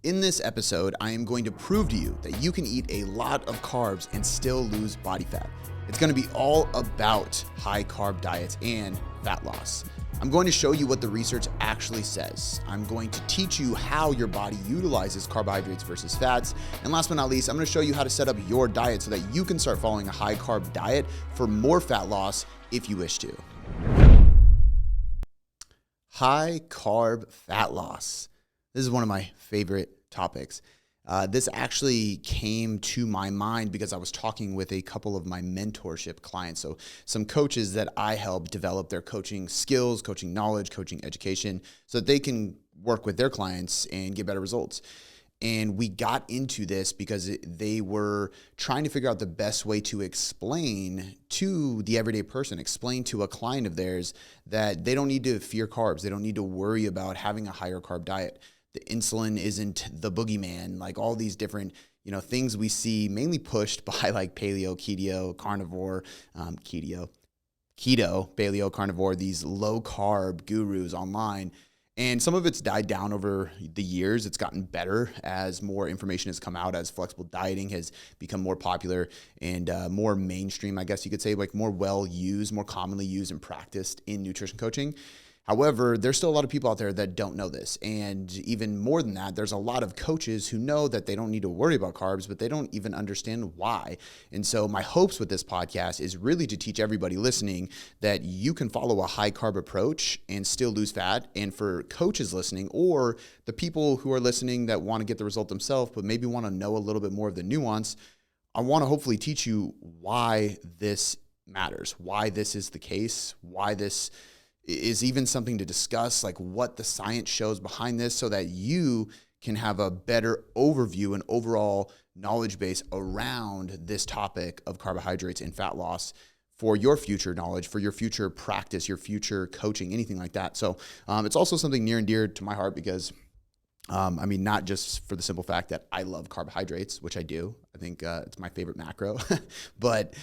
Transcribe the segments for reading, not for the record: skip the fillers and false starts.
In this episode, I am going to prove to you that you can eat a lot of carbs and still lose body fat. It's going to be all about high carb diets and fat loss. I'm going to show you what the research actually says. I'm going to teach you how your body utilizes carbohydrates versus fats. And last but not least, I'm going to show you how to set up your diet so that you can start following a high carb diet for more fat loss if you wish to. High carb fat loss. This is one of my favorite topics. This actually came to my mind because I was talking with a couple of my mentorship clients. So some coaches that I help develop their coaching skills, coaching knowledge, coaching education, so that they can work with their clients and get better results. And we got into this because they were trying to figure out the best way to explain to the everyday person, explain to a client of theirs that they don't need to fear carbs. They don't need to worry about having a higher carb diet. The insulin isn't the boogeyman, like all these different, things we see mainly pushed by like paleo, keto, carnivore, keto, paleo, carnivore, these low carb gurus online. And some of it's died down over the years. It's gotten better as more information has come out, as flexible dieting has become more popular and more mainstream, I guess you could say, like more well used, more commonly used and practiced in nutrition coaching. However, there's still a lot of people out there that don't know this. And even more than that, there's a lot of coaches who know that they don't need to worry about carbs, but they don't even understand why. And so my hopes with this podcast is really to teach everybody listening that you can follow a high carb approach and still lose fat. And for coaches listening, or the people who are listening that want to get the result themselves, but maybe want to know a little bit more of the nuance, I want to hopefully teach you why this matters, why this is the case, why this is even something to discuss, like what the science shows behind this, so that you can have a better overview and overall knowledge base around this topic of carbohydrates and fat loss for your future knowledge, for your future practice, your future coaching, anything like that. So it's also something near and dear to my heart because, not just for the simple fact that I love carbohydrates, which I do. I think it's my favorite macro, but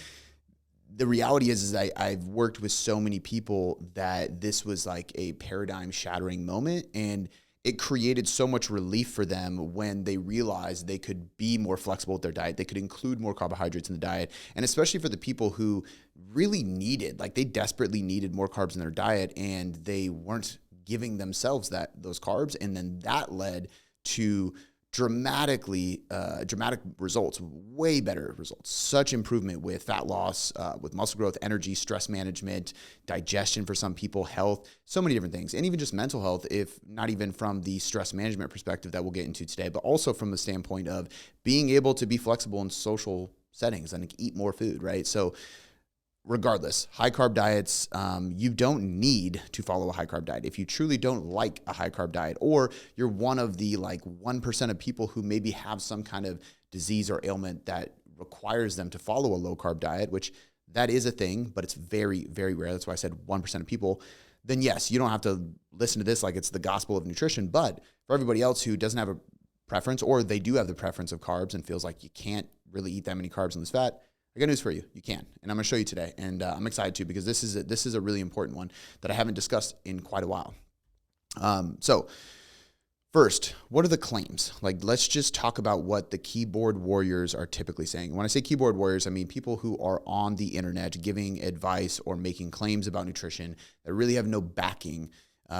the reality is I've worked with so many people that this was like a paradigm shattering moment, and it created so much relief for them when they realized they could be more flexible with their diet. They could include more carbohydrates in the diet. And especially for the people who really they desperately needed more carbs in their diet, and they weren't giving themselves those carbs. And then that led to dramatic results, way better results, such improvement with fat loss, with muscle growth, energy, stress management, digestion for some people, health, so many different things. And even just mental health, if not even from the stress management perspective that we'll get into today, but also from the standpoint of being able to be flexible in social settings and eat more food, right? So regardless, high carb diets, you don't need to follow a high carb diet. If you truly don't like a high carb diet, or you're one of the 1% of people who maybe have some kind of disease or ailment that requires them to follow a low carb diet, which that is a thing, but it's very, very rare. That's why I said 1% of people. Then yes, you don't have to listen to this like it's the gospel of nutrition. But for everybody else who doesn't have a preference, or they do have the preference of carbs and feels like you can't really eat that many carbs and lose fat, I got news for you. You can. And I'm going to show you today. And I'm excited too, because this is a really important one that I haven't discussed in quite a while. So first, what are the claims? Let's just talk about what the keyboard warriors are typically saying. When I say keyboard warriors, I mean people who are on the internet giving advice or making claims about nutrition that really have no backing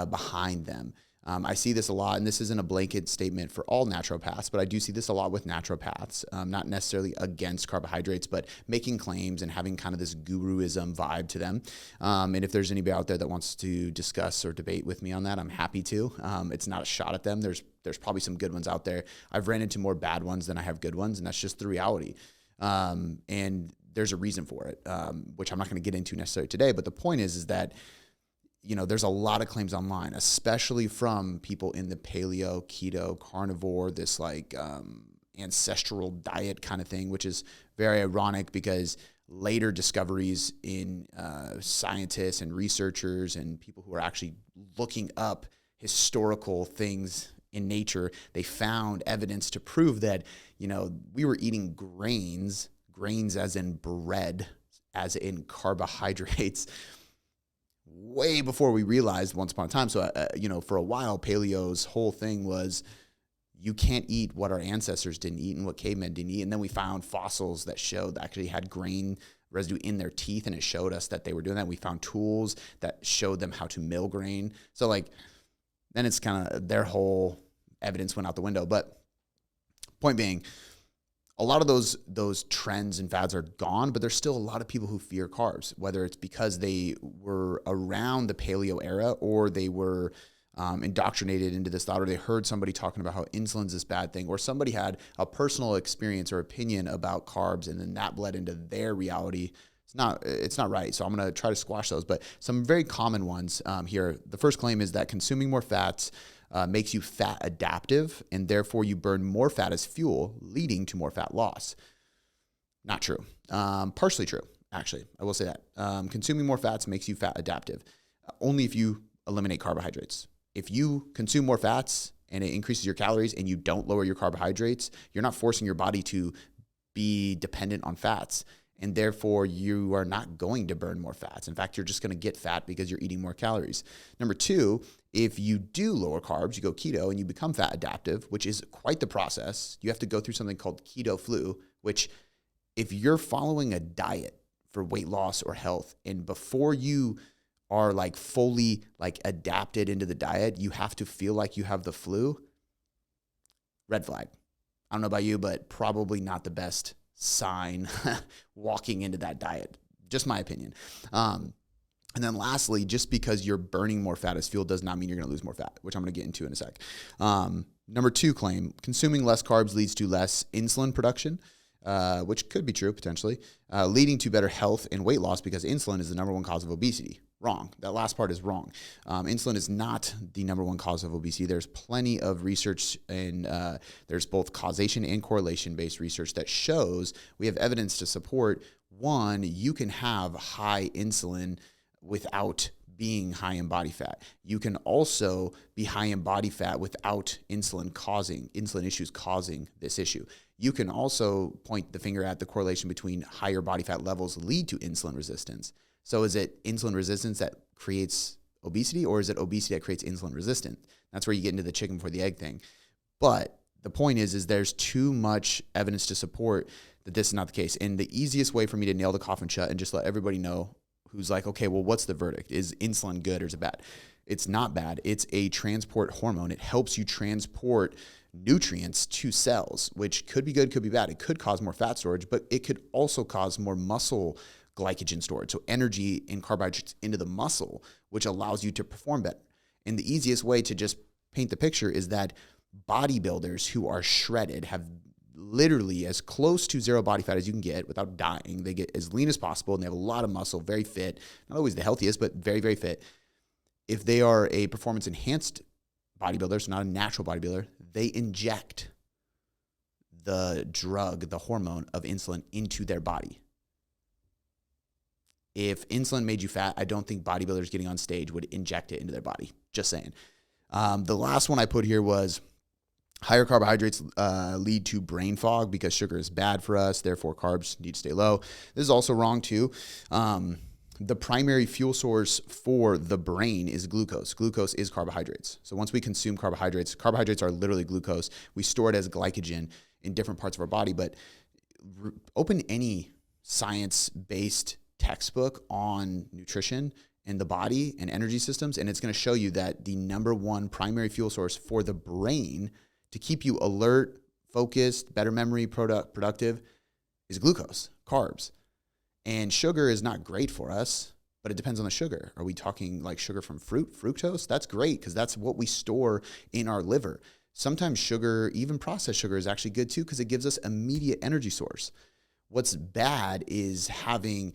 behind them. I see this a lot, and this isn't a blanket statement for all naturopaths, but I do see this a lot with naturopaths, not necessarily against carbohydrates, but making claims and having kind of this guruism vibe to them. And if there's anybody out there that wants to discuss or debate with me on that, I'm happy to. It's not a shot at them. There's probably some good ones out there. I've ran into more bad ones than I have good ones, and that's just the reality. And there's a reason for it, which I'm not going to get into necessarily today. But the point is that there's a lot of claims online, especially from people in the paleo, keto, carnivore, this ancestral diet kind of thing, which is very ironic because later discoveries in scientists and researchers and people who are actually looking up historical things in nature, they found evidence to prove that, we were eating grains as in bread, as in carbohydrates, way before we realized once upon a time. So, for a while, paleo's whole thing was you can't eat what our ancestors didn't eat and what cavemen didn't eat. And then we found fossils that showed that actually had grain residue in their teeth, and it showed us that they were doing that. We found tools that showed them how to mill grain. So like, then it's kind of their whole evidence went out the window. But point being, a lot of those trends and fads are gone, but there's still a lot of people who fear carbs, whether it's because they were around the paleo era or they were indoctrinated into this thought, or they heard somebody talking about how insulin's this bad thing, or somebody had a personal experience or opinion about carbs, and then that bled into their reality. It's not right. So I'm going to try to squash those, but some very common ones here. The first claim is that consuming more fats makes you fat adaptive, and therefore you burn more fat as fuel, leading to more fat loss. Not true. Partially true, actually. I will say that. Consuming more fats makes you fat adaptive, only if you eliminate carbohydrates. If you consume more fats and it increases your calories and you don't lower your carbohydrates, you're not forcing your body to be dependent on fats, and therefore you are not going to burn more fats. In fact, you're just going to get fat because you're eating more calories. Number two, if you do lower carbs, you go keto and you become fat adaptive, which is quite the process. You have to go through something called keto flu, which if you're following a diet for weight loss or health, and before you are like fully like adapted into the diet, you have to feel like you have the flu, red flag. I don't know about you, but probably not the best sign walking into that diet. Just my opinion. And then lastly, just because you're burning more fat as fuel does not mean you're going to lose more fat, which I'm going to get into in a sec. Number two claim, consuming less carbs leads to less insulin production, which could be true potentially, leading to better health and weight loss because insulin is the number one cause of obesity. Wrong. That last part is wrong. Insulin is not the number one cause of obesity. There's plenty of research, and there's both causation and correlation-based research that shows we have evidence to support, one, you can have high insulin without being high in body fat. You can also be high in body fat without insulin issues causing this issue. You can also point the finger at the correlation between higher body fat levels lead to insulin resistance. So is it insulin resistance that creates obesity, or is it obesity that creates insulin resistance? That's where you get into the chicken before the egg thing. But the point is there's too much evidence to support that this is not the case. And the easiest way for me to nail the coffin shut and just let everybody know who's like, okay, well, what's the verdict? Is insulin good or is it bad? It's not bad. It's a transport hormone. It helps you transport nutrients to cells, which could be good, could be bad. It could cause more fat storage, but it could also cause more muscle glycogen storage, so energy and carbohydrates into the muscle, which allows you to perform better. And the easiest way to just paint the picture is that bodybuilders who are shredded have literally as close to zero body fat as you can get without dying. They get as lean as possible, and they have a lot of muscle, very fit, not always the healthiest, but very, very fit. If they are a performance-enhanced bodybuilder, so not a natural bodybuilder, they inject the drug, the hormone of insulin into their body. If insulin made you fat, I don't think bodybuilders getting on stage would inject it into their body. Just saying. The last one I put here was higher carbohydrates lead to brain fog because sugar is bad for us. Therefore, carbs need to stay low. This is also wrong too. The primary fuel source for the brain is glucose. Glucose is carbohydrates. So once we consume carbohydrates, carbohydrates are literally glucose. We store it as glycogen in different parts of our body. But open any science-based textbook on nutrition and the body and energy systems, and it's going to show you that the number one primary fuel source for the brain to keep you alert, focused, better memory, productive is glucose, carbs. And sugar is not great for us, but it depends on the sugar. Are we talking like sugar from fruit, fructose? That's great because that's what we store in our liver. Sometimes sugar, even processed sugar, is actually good too because it gives us immediate energy source. What's bad is having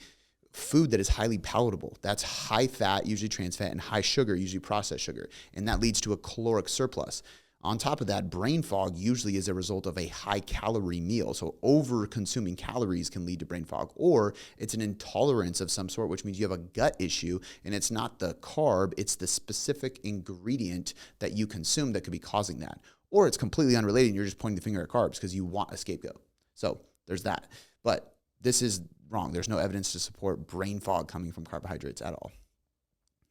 food that is highly palatable. That's high fat, usually trans fat, and high sugar, usually processed sugar. And that leads to a caloric surplus. On top of that, brain fog usually is a result of a high calorie meal. So over consuming calories can lead to brain fog, or it's an intolerance of some sort, which means you have a gut issue and it's not the carb, it's the specific ingredient that you consume that could be causing that. Or it's completely unrelated and you're just pointing the finger at carbs because you want a scapegoat. So there's that. But this is wrong. There's no evidence to support brain fog coming from carbohydrates at all.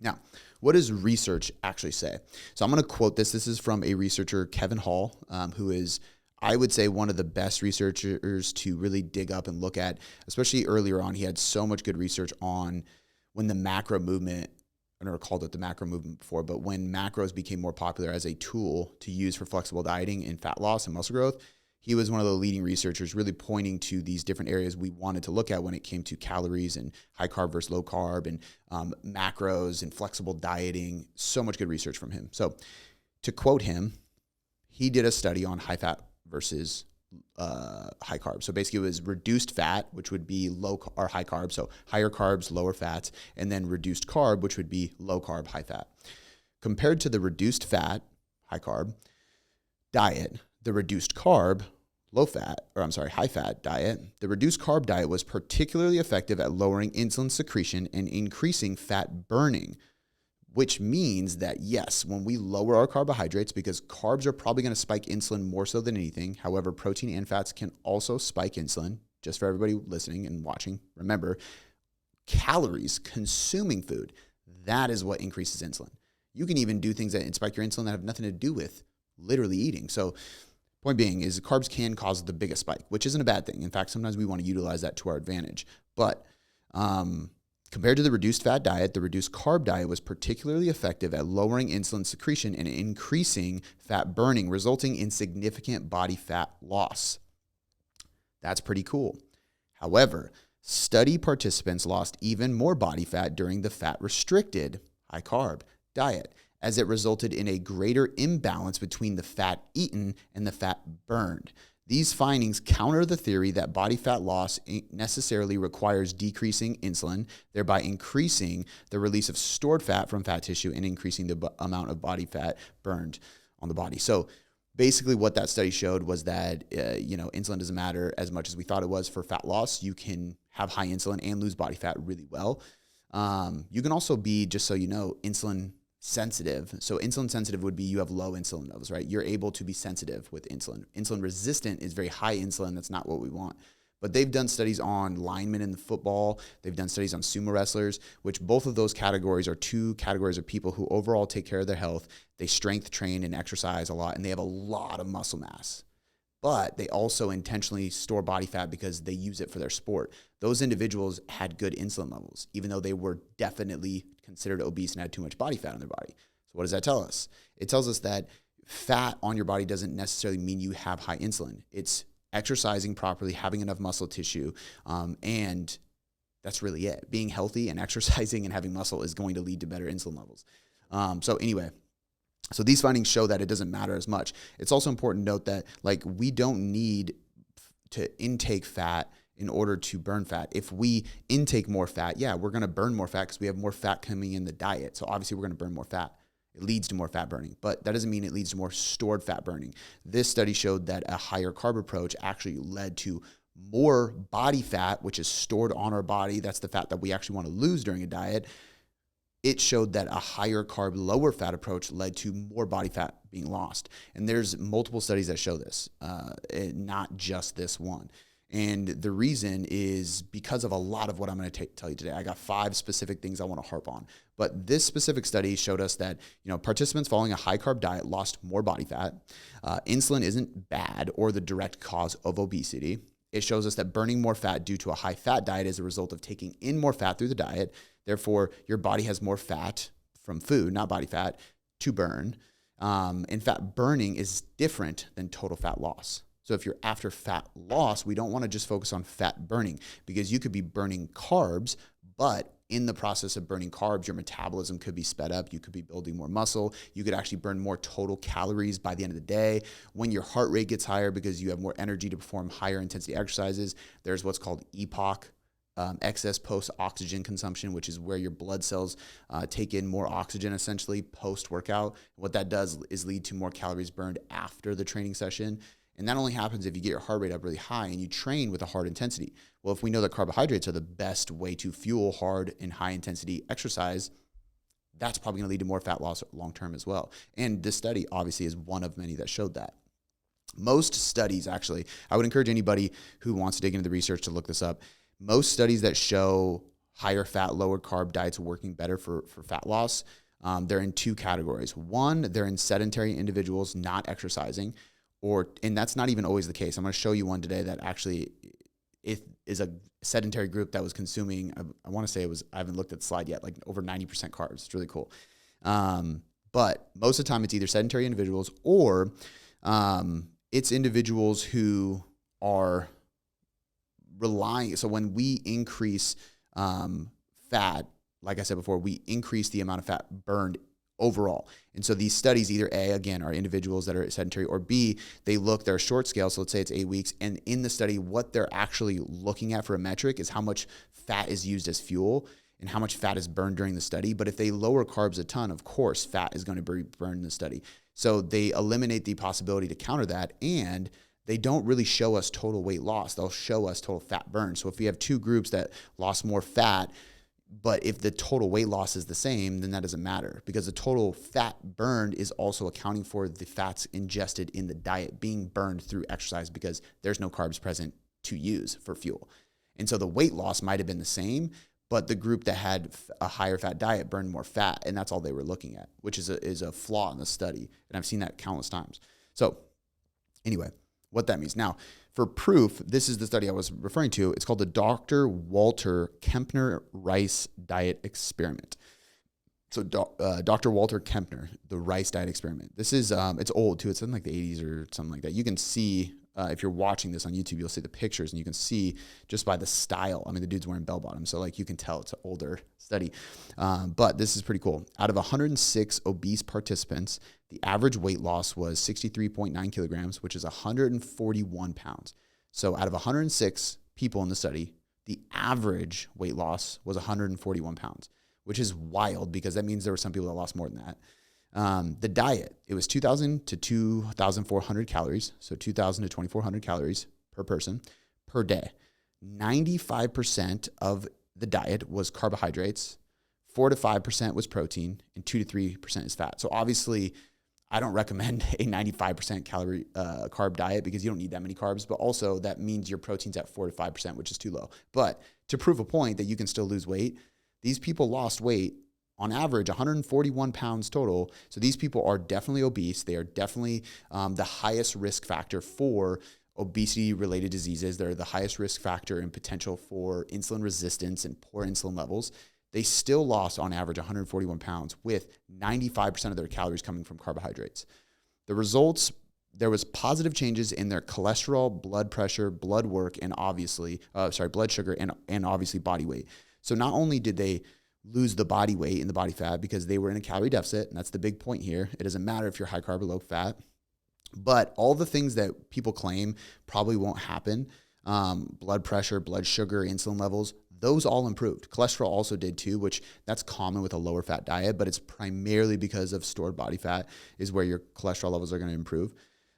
Now, what does research actually say? So I'm going to quote this. This is from a researcher, Kevin Hall, who is, I would say, one of the best researchers to really dig up and look at, especially earlier on. He had so much good research on when the macro movement, I never called it the macro movement before, but when macros became more popular as a tool to use for flexible dieting and fat loss and muscle growth. He was one of the leading researchers really pointing to these different areas we wanted to look at when it came to calories and high carb versus low carb and macros and flexible dieting. So much good research from him. So to quote him, he did a study on high fat versus high carb. So basically it was reduced fat, which would be low or high carb. So higher carbs, lower fats, and then reduced carb, which would be low carb, high fat. Compared to the reduced fat, high carb diet, the reduced carb, high fat diet, the reduced carb diet was particularly effective at lowering insulin secretion and increasing fat burning, which means that yes, when we lower our carbohydrates, because carbs are probably going to spike insulin more so than anything. However, protein and fats can also spike insulin. Just for everybody listening and watching, remember, calories, consuming food, that is what increases insulin. You can even do things that spike your insulin that have nothing to do with literally eating. So point being is carbs can cause the biggest spike, which isn't a bad thing. In fact, sometimes we want to utilize that to our advantage. But compared to the reduced fat diet, the reduced carb diet was particularly effective at lowering insulin secretion and increasing fat burning, resulting in significant body fat loss. That's pretty cool. However, study participants lost even more body fat during the fat-restricted, high carb diet, as it resulted in a greater imbalance between the fat eaten and the fat burned. These findings counter the theory that body fat loss necessarily requires decreasing insulin, thereby increasing the release of stored fat from fat tissue and increasing the amount of body fat burned on the body. So basically what that study showed was that insulin doesn't matter as much as we thought it was for fat loss. You can have high insulin and lose body fat really well. You can also be, just so you know, insulin sensitive. So insulin sensitive would be you have low insulin levels, right? You're able to be sensitive with insulin. Insulin resistant is very high insulin. That's not what we want. But they've done studies on linemen in the football. They've done studies on sumo wrestlers, which both of those categories are two categories of people who overall take care of their health. They strength train and exercise a lot, and they have a lot of muscle mass. But they also intentionally store body fat because they use it for their sport. Those individuals had good insulin levels, even though they were definitely considered obese and had too much body fat on their body. So what does that tell us? It tells us that fat on your body doesn't necessarily mean you have high insulin. It's exercising properly, having enough muscle tissue, and that's really it. Being healthy and exercising and having muscle is going to lead to better insulin levels. So these findings show that it doesn't matter as much. It's also important to note that we don't need to intake fat in order to burn fat. If we intake more fat, we're going to burn more fat because we have more fat coming in the diet. So obviously we're going to burn more fat. It leads to more fat burning, but that doesn't mean it leads to more stored fat burning. This study showed that a higher carb approach actually led to more body fat, which is stored on our body. That's the fat that we actually want to lose during a diet. It showed that a higher carb, lower fat approach led to more body fat being lost. And there's multiple studies that show this, not just this one. And the reason is because of a lot of what I'm going to tell you today. I got 5 specific things I want to harp on. But this specific study showed us that participants following a high carb diet lost more body fat. Insulin isn't bad or the direct cause of obesity. It shows us that burning more fat due to a high fat diet is a result of taking in more fat through the diet. Therefore, your body has more fat from food, not body fat, to burn. And fat burning is different than total fat loss. So if you're after fat loss, we don't want to just focus on fat burning because you could be burning carbs, but in the process of burning carbs, your metabolism could be sped up. You could be building more muscle. You could actually burn more total calories by the end of the day. When your heart rate gets higher because you have more energy to perform higher intensity exercises, there's what's called EPOC, excess post-oxygen consumption, which is where your blood cells take in more oxygen essentially post-workout. What that does is lead to more calories burned after the training session. And that only happens if you get your heart rate up really high and you train with a hard intensity. Well, if we know that carbohydrates are the best way to fuel hard and high intensity exercise, that's probably going to lead to more fat loss long-term as well. And this study obviously is one of many that showed that. Most studies, actually, I would encourage anybody who wants to dig into the research to look this up. Most studies that show higher fat, lower carb diets working better for fat loss, they're in two categories. One, they're in sedentary individuals not exercising, and that's not even always the case. I'm going to show you one today that actually it is a sedentary group that was consuming, I want to say it was, I haven't looked at the slide yet, like over 90% carbs. It's really cool. But most of the time it's either sedentary individuals or it's individuals who are relying. So when we increase fat, like I said before, we increase the amount of fat burned overall. And so these studies, either A, again, are individuals that are sedentary, or B, they're short scale. So let's say it's 8 weeks. And in the study, what they're actually looking at for a metric is how much fat is used as fuel and how much fat is burned during the study. But if they lower carbs a ton, of course, fat is going to be burned in the study. So they eliminate the possibility to counter that. And they don't really show us total weight loss. They'll show us total fat burn. So if we have two groups that lost more fat, but if the total weight loss is the same, then that doesn't matter, because the total fat burned is also accounting for the fats ingested in the diet being burned through exercise, because there's no carbs present to use for fuel. And so the weight loss might have been the same, but the group that had a higher fat diet burned more fat, and that's all they were looking at, which is a flaw in the study. And I've seen that countless times. So anyway, what that means. Now, for proof, this is the study I was referring to. It's called the Dr. Walter Kempner Rice Diet Experiment. So Dr. Walter Kempner, the Rice Diet Experiment. This is, it's old too. It's in like the 80s or something like that. You can see, if you're watching this on YouTube, you'll see the pictures, and you can see just by the style. I mean, the dude's wearing bell bottoms, so like you can tell it's an older study. But this is pretty cool. Out of 106 obese participants, the average weight loss was 63.9 kilograms, which is 141 pounds. So out of 106 people in the study, the average weight loss was 141 pounds, which is wild, because that means there were some people that lost more than that. The diet, it was 2,000 to 2,400 calories, so 2,000 to 2,400 calories per person per day. 95% of the diet was carbohydrates, 4 to 5% was protein, and 2 to 3% is fat. So obviously, I don't recommend a 95% calorie carb diet, because you don't need that many carbs, but also that means your protein's at 4 to 5%, which is too low. But to prove a point that you can still lose weight, these people lost weight on average 141 pounds total. So these people are definitely obese. They are definitely the highest risk factor for obesity-related diseases. They're the highest risk factor in potential for insulin resistance and poor insulin levels. They still lost on average 141 pounds with 95% of their calories coming from carbohydrates. The results, there was positive changes in their cholesterol, blood pressure, blood work, and blood sugar, and obviously body weight. So not only did they lose the body weight and the body fat because they were in a calorie deficit, and that's the big point here. It doesn't matter if you're high carb or low fat, but all the things that people claim probably won't happen, blood pressure, blood sugar, insulin levels, those all improved. Cholesterol also did too, which that's common with a lower fat diet, but it's primarily because of stored body fat is where your cholesterol levels are going to improve.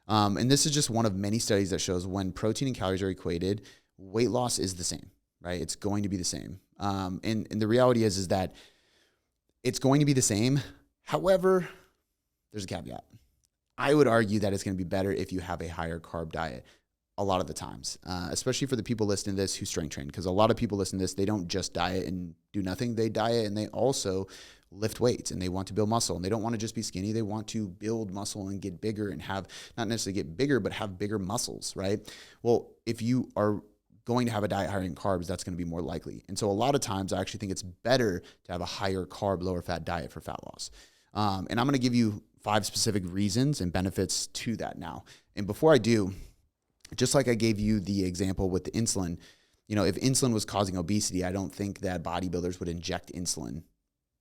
And this is just one of many studies that shows when protein and calories are equated, weight loss is the same, right? It's going to be the same. And the reality is that it's going to be the same. However, there's a caveat. I would argue that it's going to be better if you have a higher carb diet a lot of the times, especially for the people listening to this who strength train, because a lot of people listen to this, they don't just diet and do nothing. They diet and they also lift weights, and they want to build muscle, and they don't want to just be skinny. They want to build muscle and get bigger and have, not necessarily get bigger, but have bigger muscles, right? Well, if you are going to have a diet higher in carbs, that's going to be more likely. And so a lot of times I actually think it's better to have a higher carb, lower fat diet for fat loss. And I'm going to give you 5 specific reasons and benefits to that now. And before I do, just like I gave you the example with the insulin, if insulin was causing obesity, I don't think that bodybuilders would inject insulin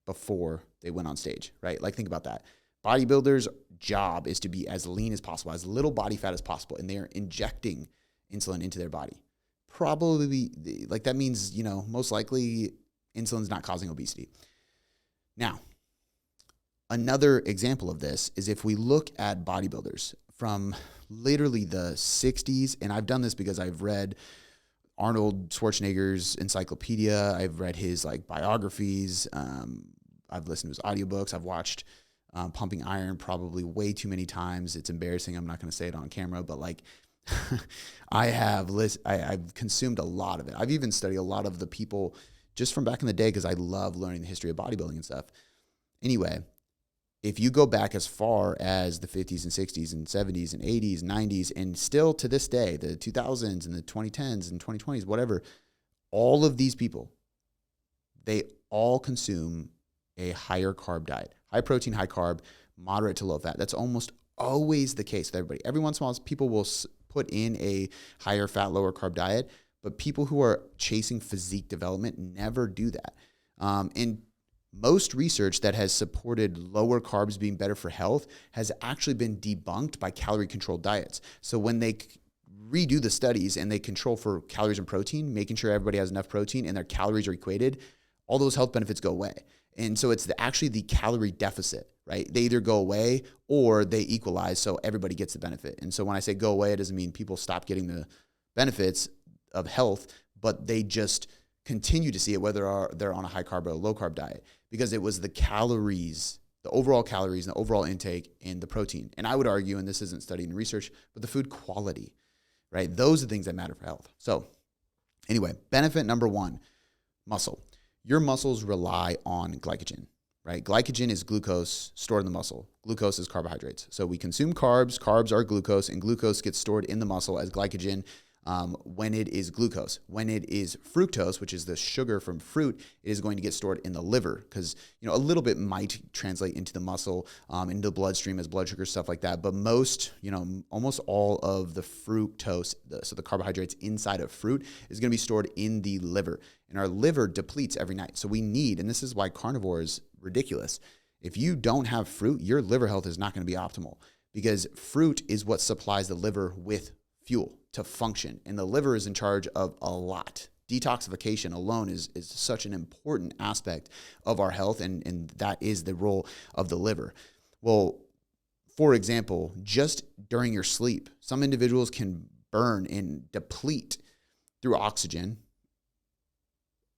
before they went on stage, right? Like, think about that. Bodybuilders' job is to be as lean as possible, as little body fat as possible, and they are injecting insulin into their body. Probably, like, that means, most likely insulin's not causing obesity. Now, another example of this is if we look at bodybuilders from literally the 60s, and I've done this because I've read Arnold Schwarzenegger's encyclopedia, I've read his biographies, I've listened to his audiobooks, I've watched Pumping Iron probably way too many times. It's embarrassing. I'm not going to say it on camera, but I've consumed a lot of it. I've even studied a lot of the people just from back in the day, because I love learning the history of bodybuilding and stuff. Anyway, if you go back as far as the 50s and 60s and 70s and 80s, 90s, and still to this day, the 2000s and the 2010s and 2020s, whatever, all of these people, they all consume a higher carb diet, high protein, high carb, moderate to low fat. That's almost always the case with everybody. Every once in a while, people will put in a higher fat, lower carb diet, but people who are chasing physique development never do that. And most research that has supported lower carbs being better for health has actually been debunked by calorie-controlled diets. So when they redo the studies and they control for calories and protein, making sure everybody has enough protein and their calories are equated, all those health benefits go away. And so it's actually the calorie deficit, right? They either go away or they equalize so everybody gets the benefit. And so when I say go away, it doesn't mean people stop getting the benefits of health, but they just continue to see it whether they're on a high carb or a low carb diet, because it was the calories, the overall calories and the overall intake and the protein. And I would argue, and this isn't studied in research, but the food quality, right? Those are the things that matter for health. So anyway, benefit number one, muscle. Your muscles rely on glycogen, right? Glycogen is glucose stored in the muscle. Glucose is carbohydrates. So we consume carbs. Carbs are glucose, and glucose gets stored in the muscle as glycogen when it is glucose. When it is fructose, which is the sugar from fruit, it is going to get stored in the liver because, a little bit might translate into the muscle, into the bloodstream as blood sugar, stuff like that. But most, almost all of the fructose, so the carbohydrates inside of fruit, is going to be stored in the liver. And our liver depletes every night. So we need, and this is why carnivore is ridiculous. If you don't have fruit, your liver health is not going to be optimal, because fruit is what supplies the liver with fuel to function. And the liver is in charge of a lot. Detoxification alone is such an important aspect of our health, and that is the role of the liver. Well, for example, just during your sleep, some individuals can burn and deplete through oxygen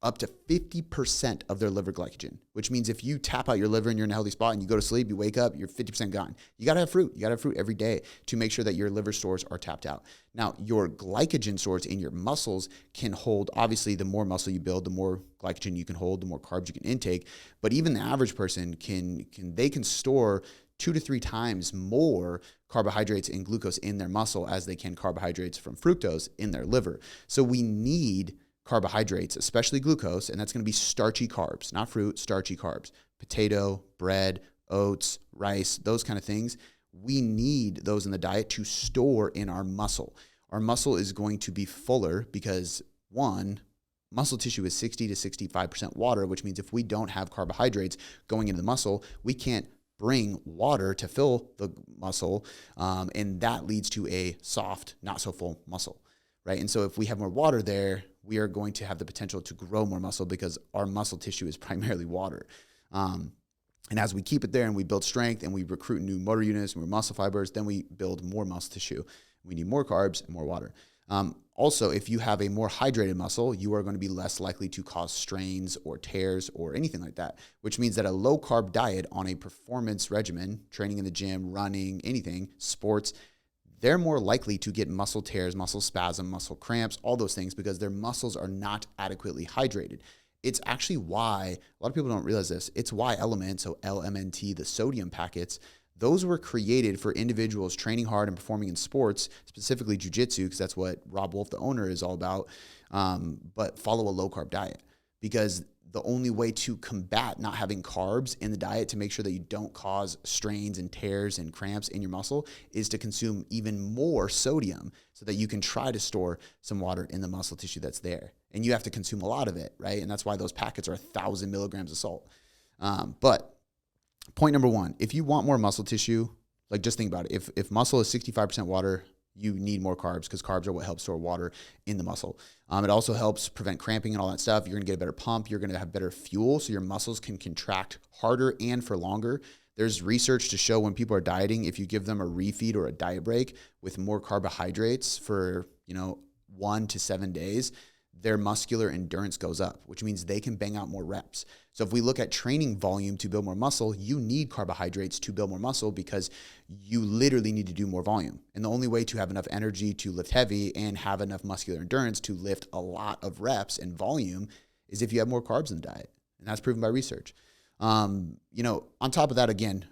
up to 50% of their liver glycogen, which means if you tap out your liver and you're in a healthy spot and you go to sleep, you wake up, you're 50% gone. You got to have fruit. You got to have fruit every day to make sure that your liver stores are tapped out. Now, your glycogen stores in your muscles can hold, obviously, the more muscle you build, the more glycogen you can hold, the more carbs you can intake. But even the average person can store 2 to 3 times more carbohydrates and glucose in their muscle as they can carbohydrates from fructose in their liver. So we need carbohydrates, especially glucose, and that's going to be starchy carbs, not fruit, starchy carbs, potato, bread, oats, rice, those kind of things. We need those in the diet to store in our muscle. Our muscle is going to be fuller because, one, muscle tissue is 60 to 65% water, which means if we don't have carbohydrates going into the muscle, we can't bring water to fill the muscle, and that leads to a soft, not so full muscle, right? And so if we have more water there, we are going to have the potential to grow more muscle because our muscle tissue is primarily water. And as we keep it there and we build strength and we recruit new motor units and more muscle fibers, then we build more muscle tissue. We need more carbs and more water. Also, if you have a more hydrated muscle, you are going to be less likely to cause strains or tears or anything like that, which means that a low-carb diet on a performance regimen, training in the gym, running, anything, sports, they're more likely to get muscle tears, muscle spasm, muscle cramps, all those things because their muscles are not adequately hydrated. It's actually why, a lot of people don't realize this, it's why Element, so LMNT, the sodium packets, those were created for individuals training hard and performing in sports, specifically jiu-jitsu, because that's what Rob Wolf, the owner, is all about, but follow a low-carb diet. Because the only way to combat not having carbs in the diet to make sure that you don't cause strains and tears and cramps in your muscle is to consume even more sodium so that you can try to store some water in the muscle tissue that's there. And you have to consume a lot of it, right? And that's why those packets are 1,000 milligrams of salt. But point number one, if you want more muscle tissue, like just think about it. If muscle is 65% water, you need more carbs because carbs are what helps store water in the muscle. It also helps prevent cramping and all that stuff. You're going to get a better pump. You're going to have better fuel so your muscles can contract harder and for longer. There's research to show when people are dieting, if you give them a refeed or a diet break with more carbohydrates for 1 to 7 days, their muscular endurance goes up, which means they can bang out more reps. So if we look at training volume to build more muscle, you need carbohydrates to build more muscle because you literally need to do more volume. And the only way to have enough energy to lift heavy and have enough muscular endurance to lift a lot of reps and volume is if you have more carbs in the diet. And that's proven by research. On top of that, again,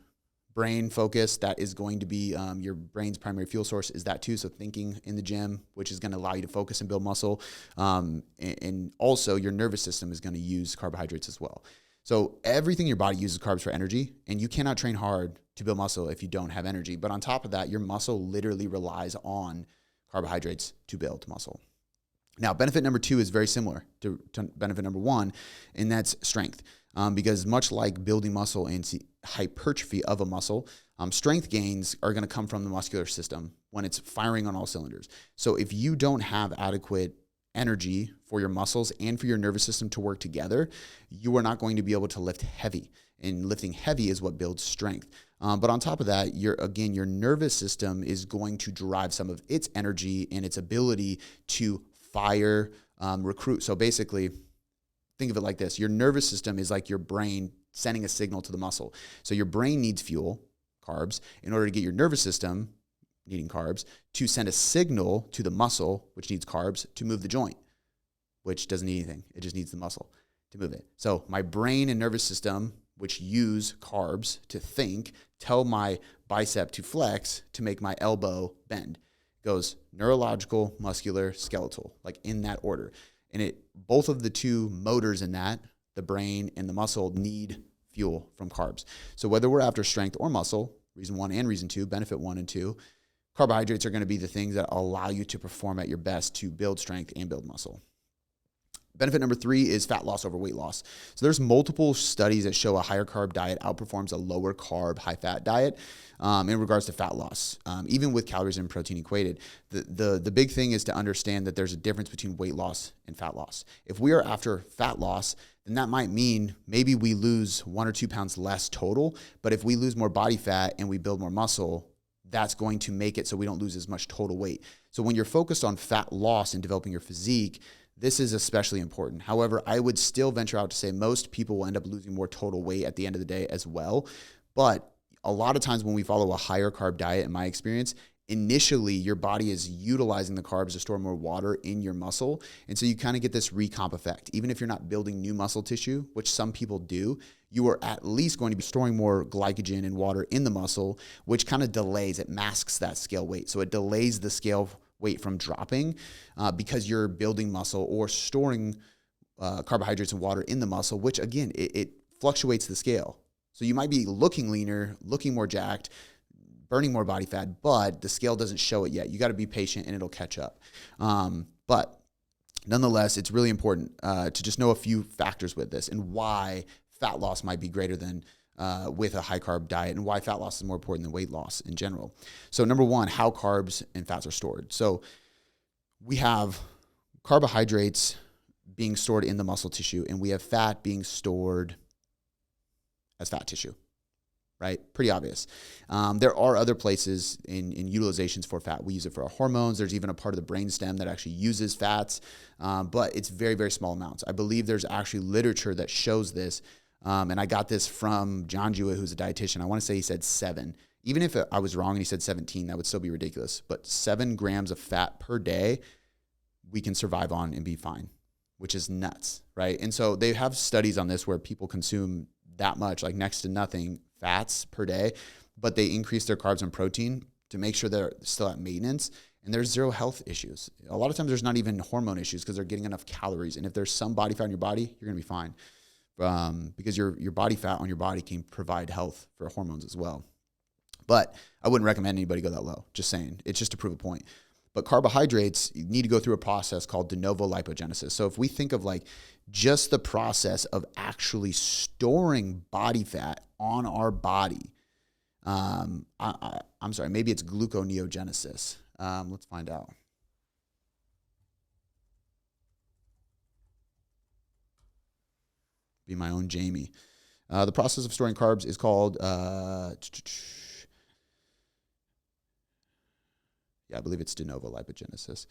brain focus, that is going to be your brain's primary fuel source is that too. So thinking in the gym, which is going to allow you to focus and build muscle. And also your nervous system is going to use carbohydrates as well. So everything in your body uses carbs for energy, and you cannot train hard to build muscle if you don't have energy. But on top of that, your muscle literally relies on carbohydrates to build muscle. Now, benefit number 2 is very similar to benefit number 1, and that's strength. Because much like building muscle and hypertrophy of a muscle, strength gains are going to come from the muscular system when it's firing on all cylinders. So if you don't have adequate energy for your muscles and for your nervous system to work together, you are not going to be able to lift heavy. And lifting heavy is what builds strength. But on top of that, your nervous system is going to derive some of its energy and its ability to fire, recruit. So basically, think of it like this. Your nervous system is like your brain sending a signal to the muscle. So your brain needs fuel, carbs, in order to get your nervous system, needing carbs, to send a signal to the muscle, which needs carbs, to move the joint, which doesn't need anything. It just needs the muscle to move it. So my brain and nervous system, which use carbs to think, tell my bicep to flex to make my elbow bend. It goes neurological, muscular, skeletal, like in that order. And both of the two motors in that, the brain and the muscle, need fuel from carbs. So whether we're after strength or muscle, reason 1 and reason 2, benefit 1 and 2, carbohydrates are going to be the things that allow you to perform at your best to build strength and build muscle. Benefit number 3 is fat loss over weight loss. So there's multiple studies that show a higher carb diet outperforms a lower carb, high fat diet in regards to fat loss, even with calories and protein equated. The big thing is to understand that there's a difference between weight loss and fat loss. If we are after fat loss, then that might mean maybe we lose 1 or 2 pounds less total. But if we lose more body fat and we build more muscle, that's going to make it so we don't lose as much total weight. So when you're focused on fat loss and developing your physique, this is especially important. However, I would still venture out to say most people will end up losing more total weight at the end of the day as well. But a lot of times when we follow a higher carb diet, in my experience, initially your body is utilizing the carbs to store more water in your muscle. And so you kind of get this recomp effect. Even if you're not building new muscle tissue, which some people do, you are at least going to be storing more glycogen and water in the muscle, which kind of delays, it masks that scale weight. So it delays the scale weight from dropping because you're building muscle or storing carbohydrates and water in the muscle, which again, it fluctuates the scale. So you might be looking leaner, looking more jacked, burning more body fat, but the scale doesn't show it yet. You got to be patient and it'll catch up. But nonetheless, it's really important to just know a few factors with this and why fat loss might be greater than with a high carb diet and why fat loss is more important than weight loss in general. So number 1, how carbs and fats are stored. So we have carbohydrates being stored in the muscle tissue and we have fat being stored as fat tissue, right? Pretty obvious. There are other places in utilizations for fat. We use it for our hormones. There's even a part of the brainstem that actually uses fats, but it's very, very small amounts. I believe there's actually literature that shows this. And I got this from John Jewett, who's a dietitian. I want to say he said 7. Even if I was wrong and he said 17, that would still be ridiculous. But 7 grams of fat per day, we can survive on and be fine, which is nuts, right? And so they have studies on this where people consume that much, like next to nothing, fats per day, but they increase their carbs and protein to make sure they're still at maintenance. And there's zero health issues. A lot of times there's not even hormone issues because they're getting enough calories. And if there's some body fat in your body, you're going to be fine. Because your body fat on your body can provide health for hormones as well. But I wouldn't recommend anybody go that low, just saying. It's just to prove a point. But carbohydrates, you need to go through a process called de novo lipogenesis. So if we think of like just the process of actually storing body fat on our body, I'm sorry, maybe it's gluconeogenesis. Let's find out. Be my own Jamie. The process of storing carbs is called, I believe it's de novo lipogenesis.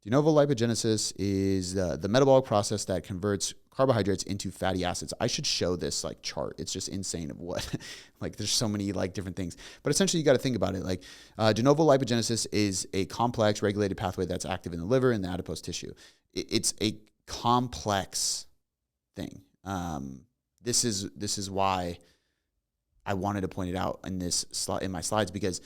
De novo lipogenesis is the metabolic process that converts carbohydrates into fatty acids. I should show this like chart. It's just insane of what, like there's so many like different things. But essentially you got to think about it. Like de novo lipogenesis is a complex regulated pathway that's active in the liver and the adipose tissue. It's a complex thing. This is why I wanted to point it out in in my slides, because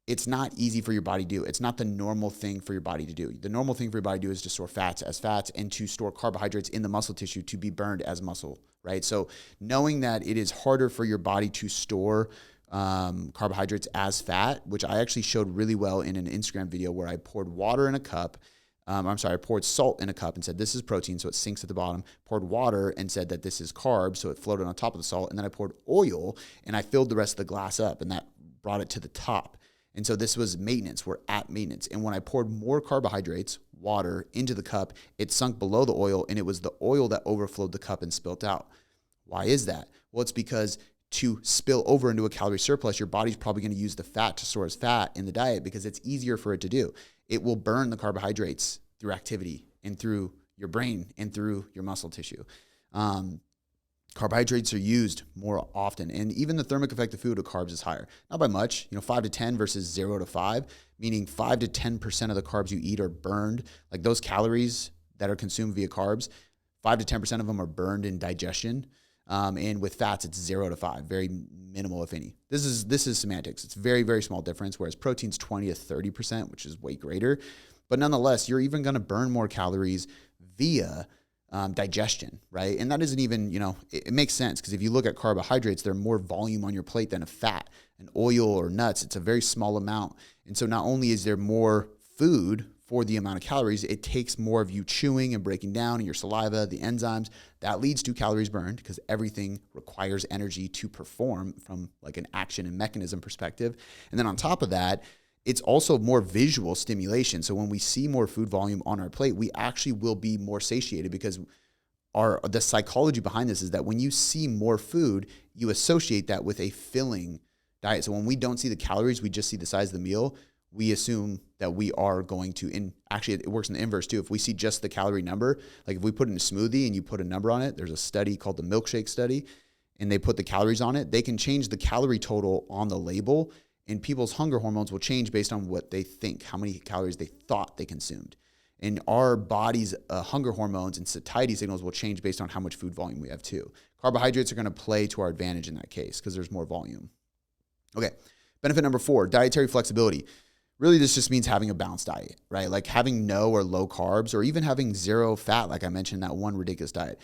it's not easy for your body to do. It's not the normal thing for your body to do. The normal thing for your body to do is to store fats as fats and to store carbohydrates in the muscle tissue to be burned as muscle, right? So knowing that it is harder for your body to store carbohydrates as fat, which I actually showed really well in an Instagram video where I poured water in a cup. I poured salt in a cup and said, this is protein, so it sinks at the bottom. Poured water and said that this is carbs, so it floated on top of the salt. And then I poured oil and I filled the rest of the glass up, and that brought it to the top. And so this was maintenance. We're at maintenance. And when I poured more carbohydrates, water, into the cup, it sunk below the oil, and it was the oil that overflowed the cup and spilt out. Why is that? Well, it's because to spill over into a calorie surplus, your body's probably going to use the fat to store as fat in the diet because it's easier for it to do. It will burn the carbohydrates through activity and through your brain and through your muscle tissue. Carbohydrates are used more often, and even the thermic effect of food of carbs is higher. Not by much, 5 to 10 versus 0 to 5, meaning 5 to 10% of the carbs you eat are burned. Like those calories that are consumed via carbs, 5 to 10% of them are burned in digestion. And with fats, it's 0 to 5, very minimal, if any. This is semantics. It's very, very small difference, whereas protein's 20 to 30%, which is way greater. But nonetheless, you're even going to burn more calories via digestion, right? And that isn't even, it makes sense because if you look at carbohydrates, they're more volume on your plate than a fat. An oil or nuts, it's a very small amount. And so not only is there more food for the amount of calories, it takes more of you chewing and breaking down and your saliva, the enzymes. That leads to calories burned because everything requires energy to perform from like an action and mechanism perspective. And then on top of that, it's also more visual stimulation. So when we see more food volume on our plate, we actually will be more satiated because the psychology behind this is that when you see more food, you associate that with a filling diet. So when we don't see the calories, we just see the size of the meal, we assume that we are going to, and actually it works in the inverse too. If we see just the calorie number, like if we put in a smoothie and you put a number on it, there's a study called the milkshake study, and they put the calories on it, they can change the calorie total on the label, and people's hunger hormones will change based on what they think, how many calories they thought they consumed. And our body's hunger hormones and satiety signals will change based on how much food volume we have too. Carbohydrates are going to play to our advantage in that case because there's more volume. Okay, benefit number 4, dietary flexibility. Really, this just means having a balanced diet, right? Like having no or low carbs or even having zero fat, like I mentioned, that one ridiculous diet.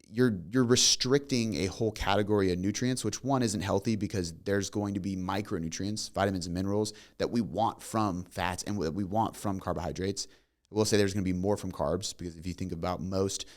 You're restricting a whole category of nutrients, which one isn't healthy because there's going to be micronutrients, vitamins and minerals that we want from fats and that we want from carbohydrates. We'll say there's going to be more from carbs because if you think about most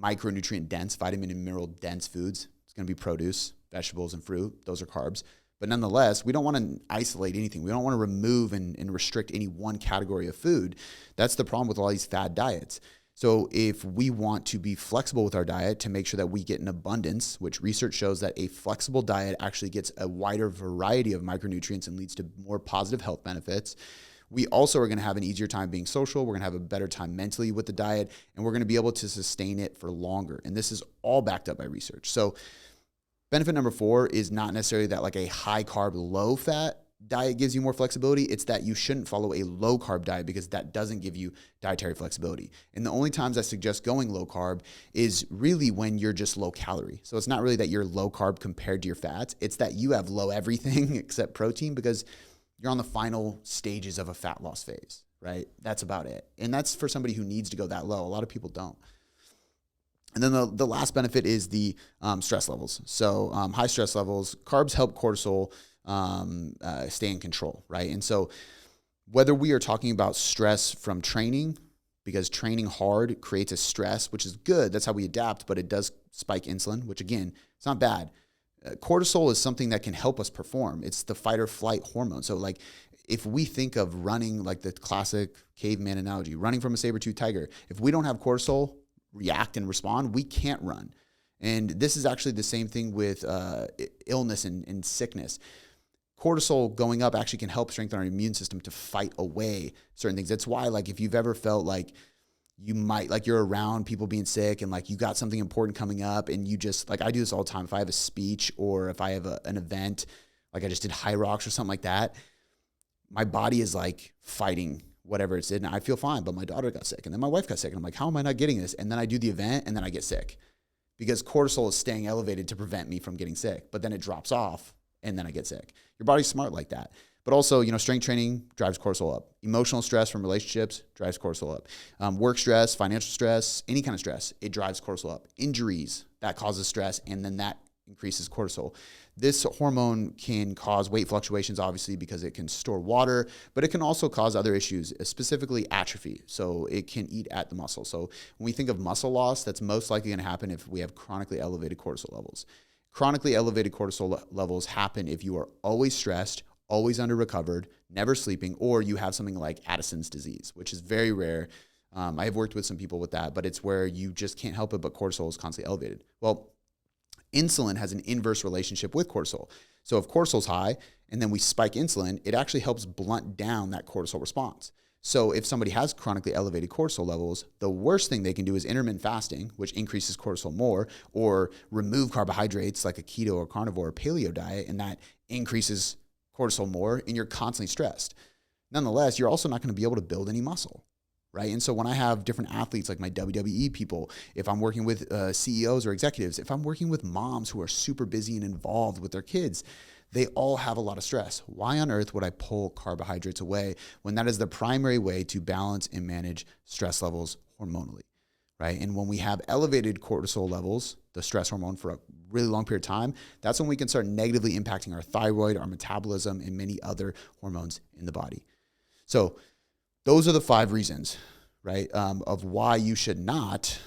micronutrient dense, vitamin and mineral dense foods, it's going to be produce, vegetables and fruit. Those are carbs. But nonetheless, we don't want to isolate anything. We don't want to remove and restrict any one category of food. That's the problem with all these fad diets. So if we want to be flexible with our diet to make sure that we get an abundance, which research shows that a flexible diet actually gets a wider variety of micronutrients and leads to more positive health benefits, we also are going to have an easier time being social. We're going to have a better time mentally with the diet, and we're going to be able to sustain it for longer. And this is all backed up by research. So benefit number 4 is not necessarily that like a high carb, low fat diet gives you more flexibility. It's that you shouldn't follow a low carb diet because that doesn't give you dietary flexibility. And the only times I suggest going low carb is really when you're just low calorie. So it's not really that you're low carb compared to your fats. It's that you have low everything except protein because you're on the final stages of a fat loss phase, right? That's about it. And that's for somebody who needs to go that low. A lot of people don't. And then the last benefit is the stress levels. So high stress levels, carbs help cortisol stay in control, right? And so whether we are talking about stress from training, because training hard creates a stress, which is good. That's how we adapt, but it does spike insulin, which again, it's not bad. Cortisol is something that can help us perform. It's the fight or flight hormone. So like if we think of running, like the classic caveman analogy, running from a saber-toothed tiger, if we don't have cortisol react and respond, we can't run. And this is actually the same thing with illness and sickness. cortisol going up actually can help strengthen our immune system to fight away certain things. That's why, like, if you've ever felt like you might, like, you're around people being sick and like you got something important coming up and you just, like, I do this all the time. If I have a speech or if I have an event, like I just did High Rocks or something like that, my body is like fighting whatever it's in. I feel fine, but my daughter got sick and then my wife got sick and I'm like, how am I not getting this? And then I do the event and then I get sick because cortisol is staying elevated to prevent me from getting sick, but then it drops off and then I get sick. Your body's smart like that. But also, strength training drives cortisol up. Emotional stress from relationships drives cortisol up. Work stress, financial stress, any kind of stress, it drives cortisol up. Injuries, that causes stress, and then that increases cortisol. This hormone can cause weight fluctuations, obviously, because it can store water, but it can also cause other issues, specifically atrophy. So it can eat at the muscle. So when we think of muscle loss, that's most likely going to happen if we have chronically elevated cortisol levels. Chronically elevated cortisol levels happen if you are always stressed, always under-recovered, never sleeping, or you have something like Addison's disease, which is very rare. I have worked with some people with that, but it's where you just can't help it, but cortisol is constantly elevated. Well, insulin has an inverse relationship with cortisol. So if cortisol's high and then we spike insulin, it actually helps blunt down that cortisol response. So if somebody has chronically elevated cortisol levels, the worst thing they can do is intermittent fasting, which increases cortisol more, or remove carbohydrates like a keto or carnivore or paleo diet, and that increases cortisol more, and you're constantly stressed. Nonetheless, you're also not going to be able to build any muscle, right? And so when I have different athletes like my WWE people, if I'm working with CEOs or executives, if I'm working with moms who are super busy and involved with their kids, they all have a lot of stress. Why on earth would I pull carbohydrates away when that is the primary way to balance and manage stress levels hormonally, right? And when we have elevated cortisol levels, the stress hormone, for a really long period of time, that's when we can start negatively impacting our thyroid, our metabolism, and many other hormones in the body. So those are the 5 reasons, right, of why you should not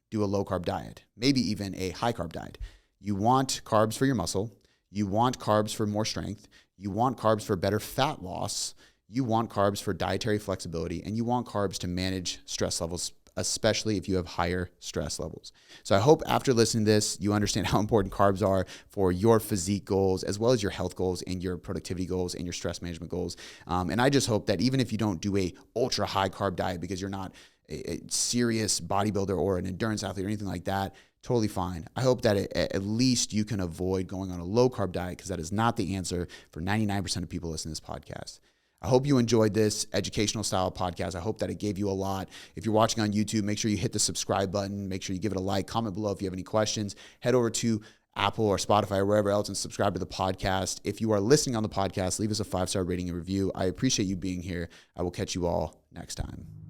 do a low-carb diet, maybe even a high-carb diet. You want carbs for your muscle. You want carbs for more strength. You want carbs for better fat loss. You want carbs for dietary flexibility. And you want carbs to manage stress levels, especially if you have higher stress levels. So I hope after listening to this, you understand how important carbs are for your physique goals, as well as your health goals and your productivity goals and your stress management goals. And I just hope that even if you don't do a ultra high carb diet because you're not a serious bodybuilder or an endurance athlete or anything like that, totally fine. I hope that at least you can avoid going on a low carb diet, because that is not the answer for 99% of people listening to this podcast. I hope you enjoyed this educational style podcast. I hope that it gave you a lot. If you're watching on YouTube, make sure you hit the subscribe button. Make sure you give it a like. Comment below if you have any questions. Head over to Apple or Spotify or wherever else and subscribe to the podcast. If you are listening on the podcast, leave us a 5-star rating and review. I appreciate you being here. I will catch you all next time.